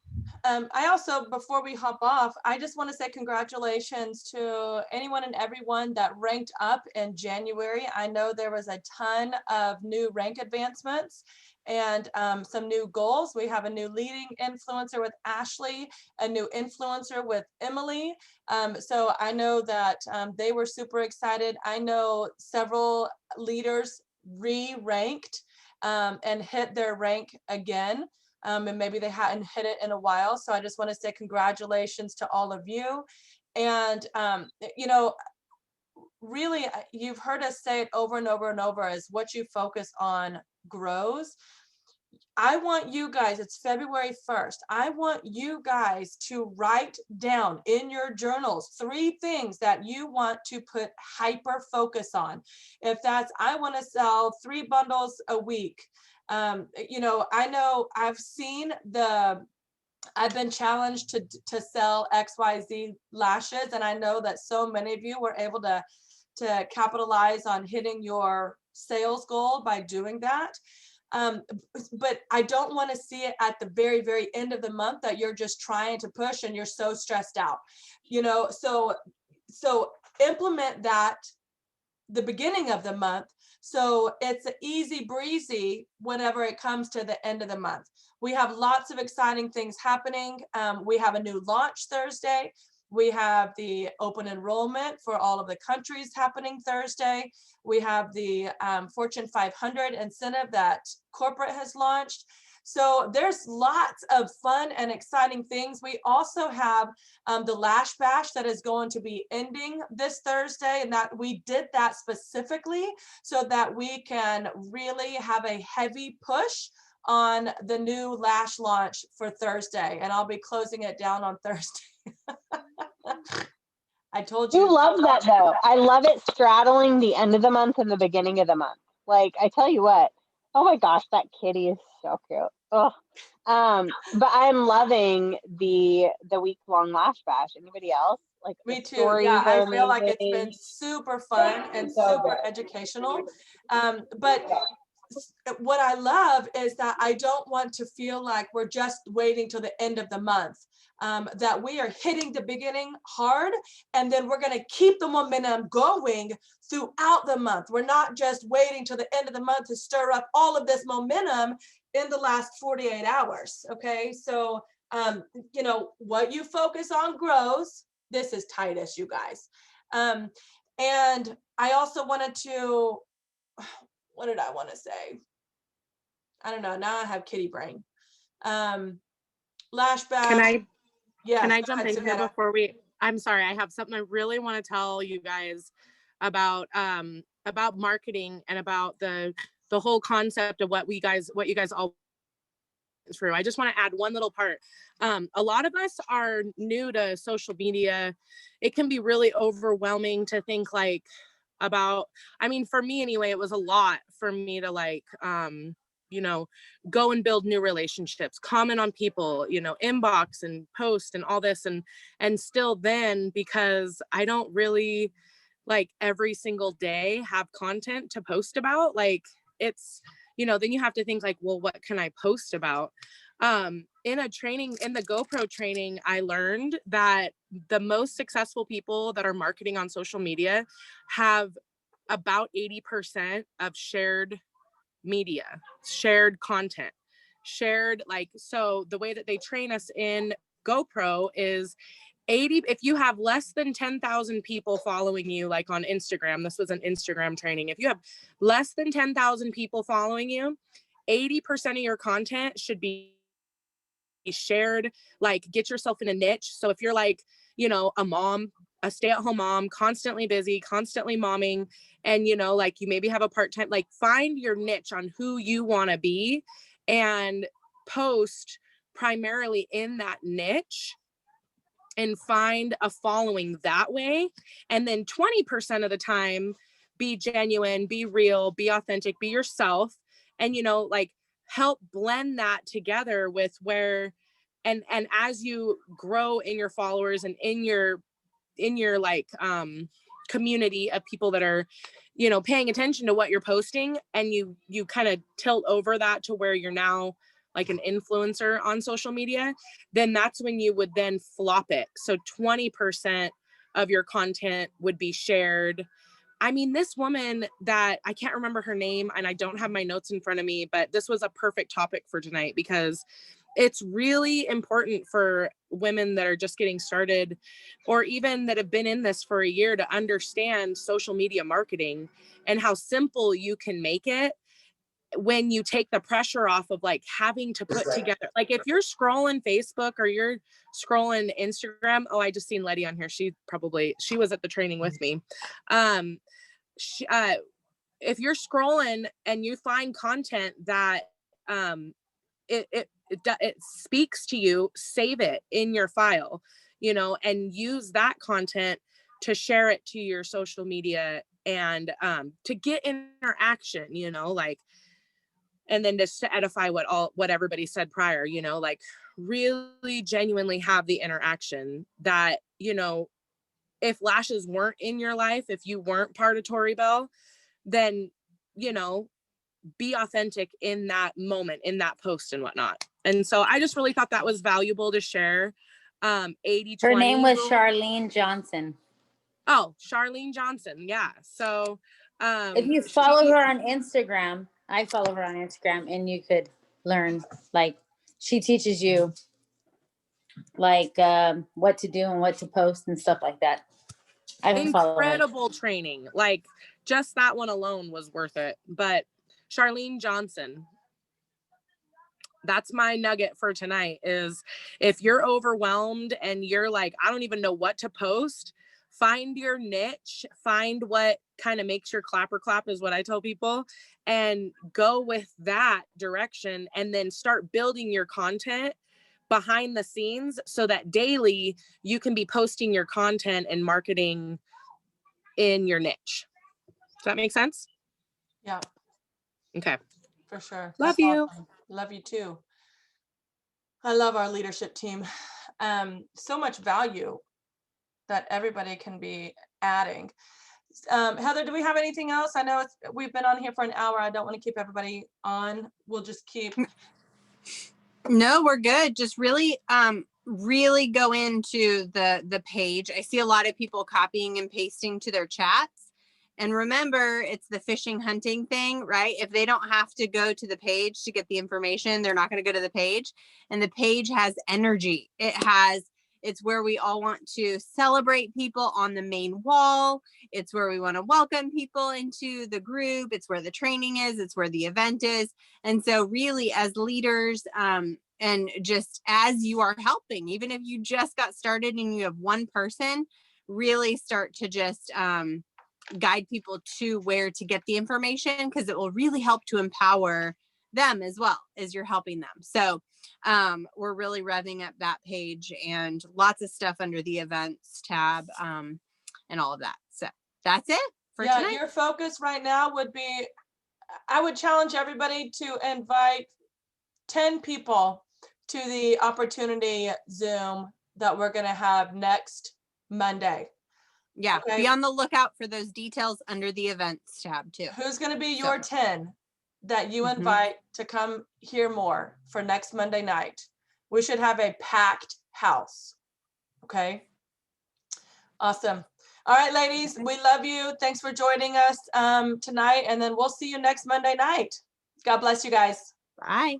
I also, before we hop off, I just want to say congratulations to anyone and everyone that ranked up in January. I know there was a ton of new rank advancements and some new goals. We have a new leading influencer with Ashley, a new influencer with Emily. So I know that they were super excited. I know several leaders re-ranked and hit their rank again. And maybe they hadn't hit it in a while. So I just want to say congratulations to all of you. And, really, you've heard us say it over and over and over, as what you focus on grows. I want you guys, it's February 1st. I want you guys to write down in your journals 3 things that you want to put hyper focus on. If that's, I want to sell 3 bundles a week. I know I've been challenged to sell XYZ lashes. And I know that so many of you were able to capitalize on hitting your sales goal by doing that. But I don't want to see it at the very, very end of the month that you're just trying to push and you're so stressed out, so implement that the beginning of the month. So it's easy breezy whenever it comes to the end of the month. We have lots of exciting things happening. We have a new launch Thursday. We have the open enrollment for all of the countries happening Thursday. We have the Fortune 500 incentive that corporate has launched. So there's lots of fun and exciting things. We also have the Lash Bash that is going to be ending this Thursday, and that we did that specifically so that we can really have a heavy push on the new lash launch for Thursday. And I'll be closing it down on Thursday. I told you. You love that though. I love it straddling the end of the month and the beginning of the month. Like, I tell you what, oh my gosh, that kitty is so cute. Oh, but I'm loving the week-long Lash Bash. Anybody else? Like, me too. Yeah, I feel like it's been super fun and super educational. But what I love is that I don't want to feel like we're just waiting till the end of the month. That we are hitting the beginning hard, and then we're going to keep the momentum going throughout the month. We're not just waiting till the end of the month to stir up all of this momentum in the last 48 hours. Okay. So, you know, what you focus on grows. This is Titus, you guys. And I also wanted to, what did I want to say? I don't know. Now I have kitty brain. Lashback. Can I go jump ahead, in here Savannah. before I'm sorry, I have something I really want to tell you guys about marketing and about the whole concept of what you guys all went through. I just want to add one little part. A lot of us are new to social media. It can be really overwhelming to think like about, I mean, for me anyway, it was a lot for me to like, you know, go and build new relationships, comment on people, you know, inbox and post and all this. And still then, because I don't really like every single day have content to post about, like it's, you know, then you have to think like, well, what can I post about? In a training, in the GoPro training, I learned that the most successful people that are marketing on social media have about 80% of shared media, shared content, shared, like, so the way that they train us in GoPro is 80, if you have less than 10,000 people following you, like on Instagram, this was an Instagram training. If you have less than 10,000 people following you, 80% of your content should be shared, like get yourself in a niche. So if you're like, you know, a mom, a stay-at-home mom, constantly busy, constantly momming, and you know, like you maybe have a part-time, like find your niche on who you want to be and post primarily in that niche and find a following that way. And then 20% of the time, be genuine, be real, be authentic, be yourself. And, you know, like help blend that together with where, and as you grow in your followers and in your like, community of people that are, you know, paying attention to what you're posting, and you kind of tilt over that to where you're now like an influencer on social media, then that's when you would then flop it. So 20% of your content would be shared. I mean, this woman that I can't remember her name and I don't have my notes in front of me, but this was a perfect topic for tonight because it's really important for women that are just getting started or even that have been in this for a year to understand social media marketing and how simple you can make it when you take the pressure off of like having to put together, like if you're scrolling Facebook or you're scrolling Instagram, oh, I just seen Letty on here. She was at the training with me. If you're scrolling and you find content that it speaks to you, save it in your file, you know, and use that content to share it to your social media and to get interaction, you know, like, and then just to edify what everybody said prior, you know, like really genuinely have the interaction that, you know, if lashes weren't in your life, if you weren't part of Tori Bell, then, you know, be authentic in that moment, in that post and whatnot. And so I just really thought that was valuable to share. 80-20. Her name was Charlene Johnson. Oh, Charlene Johnson. Yeah. So if you follow her on Instagram, I follow her on Instagram, and you could learn, like, she teaches you like what to do and what to post and stuff like that. Incredible training. Like just that one alone was worth it. But Charlene Johnson, that's my nugget for tonight is if you're overwhelmed and you're like, I don't even know what to post, find your niche, find what kind of makes your clapper clap is what I tell people, and go with that direction and then start building your content behind the scenes so that daily you can be posting your content and marketing in your niche. Does that make sense? Yeah. Okay. For sure. Love That's you. awesome. Love you too. I love our leadership team. So much value that everybody can be adding. Heather, do we have anything else? I know we've been on here for an hour. I don't want to keep everybody on. We'll just keep. No, we're good. Just really go into the page. I see a lot of people copying and pasting to their chats. And remember, it's the fishing hunting thing, right? If they don't have to go to the page to get the information, they're not going to go to the page. And the page has energy. It's where we all want to celebrate people on the main wall. It's where we want to welcome people into the group. It's where the training is. It's where the event is. And so really as leaders, and just as you are helping, even if you just got started and you have one person, really start to just, guide people to where to get the information, because it will really help to empower them as well as you're helping them. So we're really revving up that page, and lots of stuff under the events tab, and all of that. So that's it for Yeah, tonight. your focus right now would be, I would challenge everybody to invite 10 people to the opportunity Zoom that we're gonna have next Monday. Yeah, Okay. be on the lookout for those details under the events tab too. Who's gonna be your So- 10 that you Mhm. invite to come hear more for next Monday night? We should have a packed house. Okay. Awesome. All right, ladies, we love you. Thanks for joining us tonight, and then we'll see you next Monday night. God bless you guys. Bye.